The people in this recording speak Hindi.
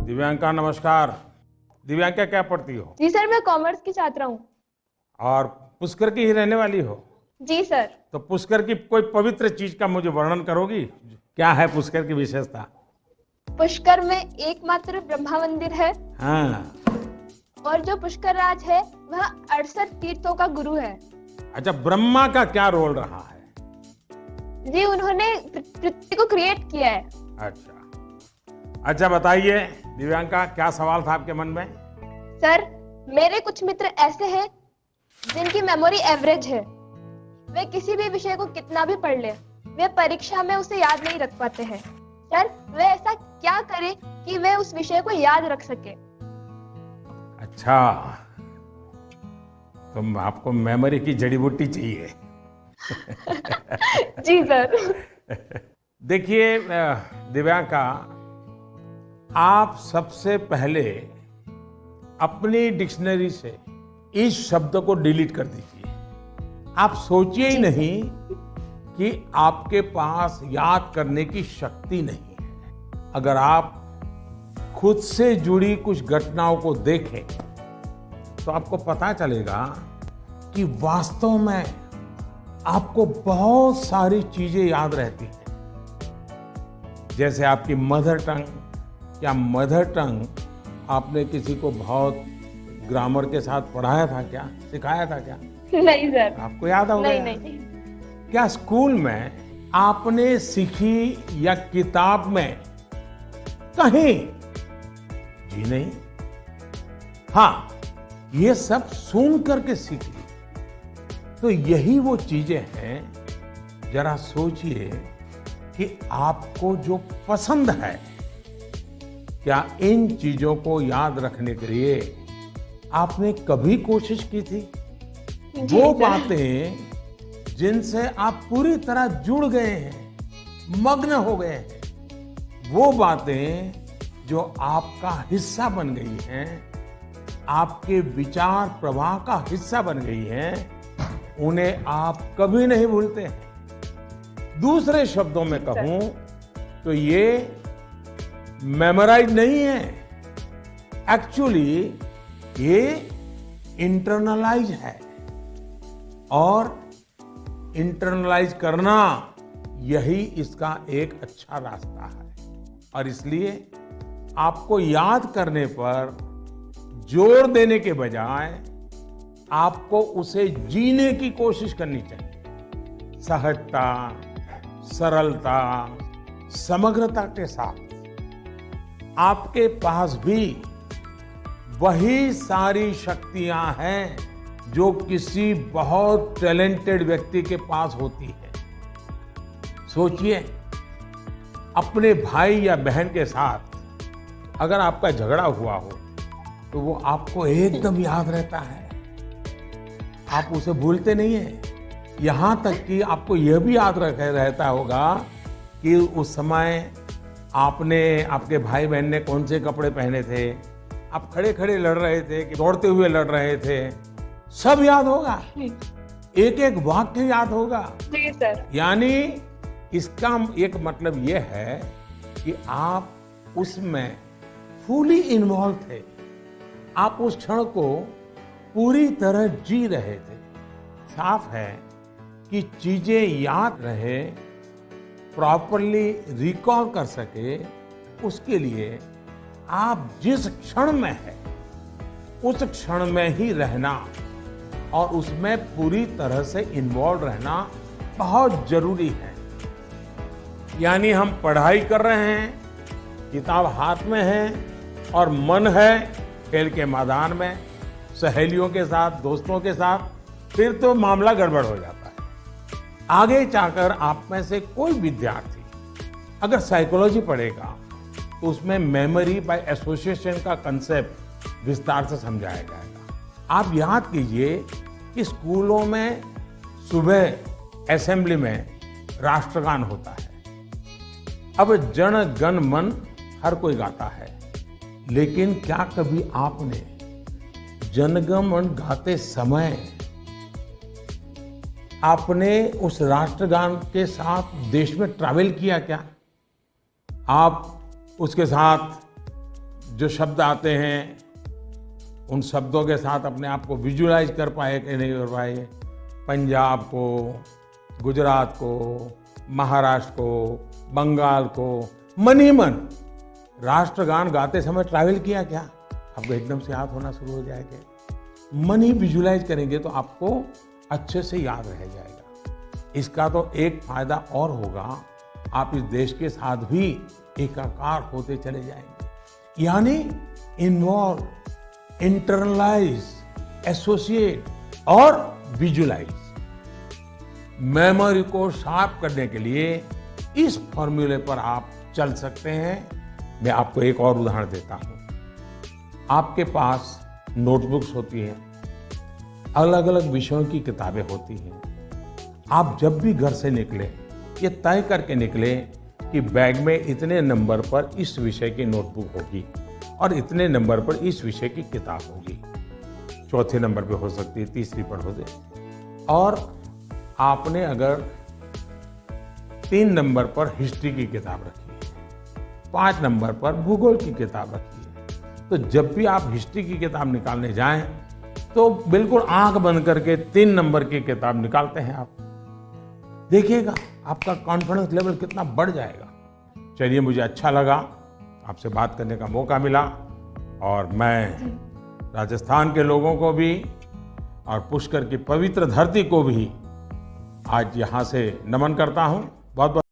दिव्यांका नमस्कार। दिव्यांका क्या पढ़ती हो? जी सर, मैं कॉमर्स की छात्रा हूँ। और पुष्कर की ही रहने वाली हो? जी सर। तो पुष्कर की कोई पवित्र चीज का मुझे वर्णन करोगी? क्या है पुष्कर की विशेषता? पुष्कर में एकमात्र ब्रह्मा मंदिर है हाँ। और जो पुष्कर राज है वह 68 तीर्थों का गुरु है। अच्छा, ब्रह्मा का क्या रोल रहा है? जी, उन्होंने पृथ्वी को क्रिएट किया है। अच्छा बताइए दिव्यांका, क्या सवाल था आपके मन में? सर, मेरे कुछ मित्र ऐसे हैं जिनकी मेमोरी एवरेज है। वे किसी भी विषय को कितना भी पढ़ ले, वे परीक्षा में उसे याद नहीं रख पाते हैं। सर, वे ऐसा क्या करें कि वे उस विषय को याद रख सके? अच्छा, तुम आपको मेमोरी की जड़ी बूटी चाहिए। जी सर। देखिए दिव्यांका, आप सबसे पहले अपनी डिक्शनरी से इस शब्द को डिलीट कर दीजिए। आप सोचिए ही नहीं कि आपके पास याद करने की शक्ति नहीं है। अगर आप खुद से जुड़ी कुछ घटनाओं को देखें तो आपको पता चलेगा कि वास्तव में आपको बहुत सारी चीजें याद रहती हैं। जैसे आपकी मदर टंग। क्या मदर टंग आपने किसी को बहुत ग्रामर के साथ पढ़ाया था क्या? सिखाया था क्या? नहीं सर। आपको याद होगा? नहीं नहीं। क्या स्कूल में आपने सीखी या किताब में कहीं? जी नहीं। हाँ, ये सब सुन करके सीखी। तो यही वो चीजें हैं। जरा सोचिए कि आपको जो पसंद है, क्या इन चीजों को याद रखने के लिए आपने कभी कोशिश की थी? वो बातें जिनसे आप पूरी तरह जुड़ गए हैं, मग्न हो गए हैं, वो बातें जो आपका हिस्सा बन गई हैं, आपके विचार प्रवाह का हिस्सा बन गई हैं, उन्हें आप कभी नहीं भूलते हैं। दूसरे शब्दों में कहूं तो ये मेमोराइज नहीं है, एक्चुअली ये इंटरनलाइज है। और इंटरनलाइज करना यही इसका एक अच्छा रास्ता है। और इसलिए आपको याद करने पर जोर देने के बजाय आपको उसे जीने की कोशिश करनी चाहिए। सहजता, सरलता, समग्रता के साथ। आपके पास भी वही सारी शक्तियां हैं जो किसी बहुत टैलेंटेड व्यक्ति के पास होती है। सोचिए, अपने भाई या बहन के साथ अगर आपका झगड़ा हुआ हो तो वो आपको एकदम याद रहता है, आप उसे भूलते नहीं है। यहां तक कि आपको यह भी याद रहता होगा कि उस समय आपके भाई बहन ने कौन से कपड़े पहने थे, आप खड़े खड़े लड़ रहे थे कि दौड़ते हुए लड़ रहे थे, सब याद होगा। एक एक वाक्य याद होगा। जी सर। यानी इसका एक मतलब यह है कि आप उसमें फुली इन्वॉल्व थे, आप उस क्षण को पूरी तरह जी रहे थे। साफ है कि चीजें याद रहे, प्रॉपरली रिकॉल कर सके, उसके लिए आप जिस क्षण में हैं उस क्षण में ही रहना और उसमें पूरी तरह से इन्वॉल्व रहना बहुत जरूरी है। यानी हम पढ़ाई कर रहे हैं, किताब हाथ में है और मन है खेल के मैदान में, सहेलियों के साथ, दोस्तों के साथ, फिर तो मामला गड़बड़ हो जाता है। आगे जाकर आप में से कोई विद्यार्थी अगर साइकोलॉजी पढ़ेगा तो उसमें मेमोरी बाय एसोसिएशन का कंसेप्ट विस्तार से समझाया जाएगा। आप याद कीजिए कि स्कूलों में सुबह असेंबली में राष्ट्रगान होता है। अब जन गण मन हर कोई गाता है, लेकिन क्या कभी आपने जनगण मन गाते समय आपने उस राष्ट्रगान के साथ देश में ट्रैवल किया क्या? आप उसके साथ जो शब्द आते हैं उन शब्दों के साथ अपने आप को विजुलाइज कर पाए कि नहीं कर पाए। पंजाब को, गुजरात को, महाराष्ट्र को, बंगाल को मन ही मन राष्ट्रगान गाते समय ट्रैवल किया क्या? आपको एकदम से याद होना शुरू हो जाएगा। मन ही विजुलाइज करेंगे तो आपको अच्छे से याद रह जाएगा। इसका तो एक फायदा और होगा, आप इस देश के साथ भी एकाकार होते चले जाएंगे। यानी इन्वॉल्व, इंटरनलाइज, एसोसिएट और विजुलाइज। मेमोरी को शार्प करने के लिए इस फॉर्मूले पर आप चल सकते हैं। मैं आपको एक और उदाहरण देता हूं। आपके पास नोटबुक्स होती हैं, अलग अलग विषयों की किताबें होती हैं। आप जब भी घर से निकले, ये तय करके निकले कि बैग में इतने नंबर पर इस विषय की नोटबुक होगी और इतने नंबर पर इस विषय की किताब होगी। चौथे नंबर पे हो सकती है, तीसरी पर हो सकती। और आपने अगर 3 नंबर पर हिस्ट्री की किताब रखी है, 5 नंबर पर भूगोल की किताब रखी है, तो जब भी आप हिस्ट्री की किताब निकालने जाएं तो बिल्कुल आंख बंद करके 3 नंबर की किताब निकालते हैं आप। देखिएगा आपका कॉन्फिडेंस लेवल कितना बढ़ जाएगा। चलिए, मुझे अच्छा लगा, आपसे बात करने का मौका मिला और मैं राजस्थान के लोगों को भी और पुष्कर की पवित्र धरती को भी आज यहाँ से नमन करता हूँ। बहुत बहुत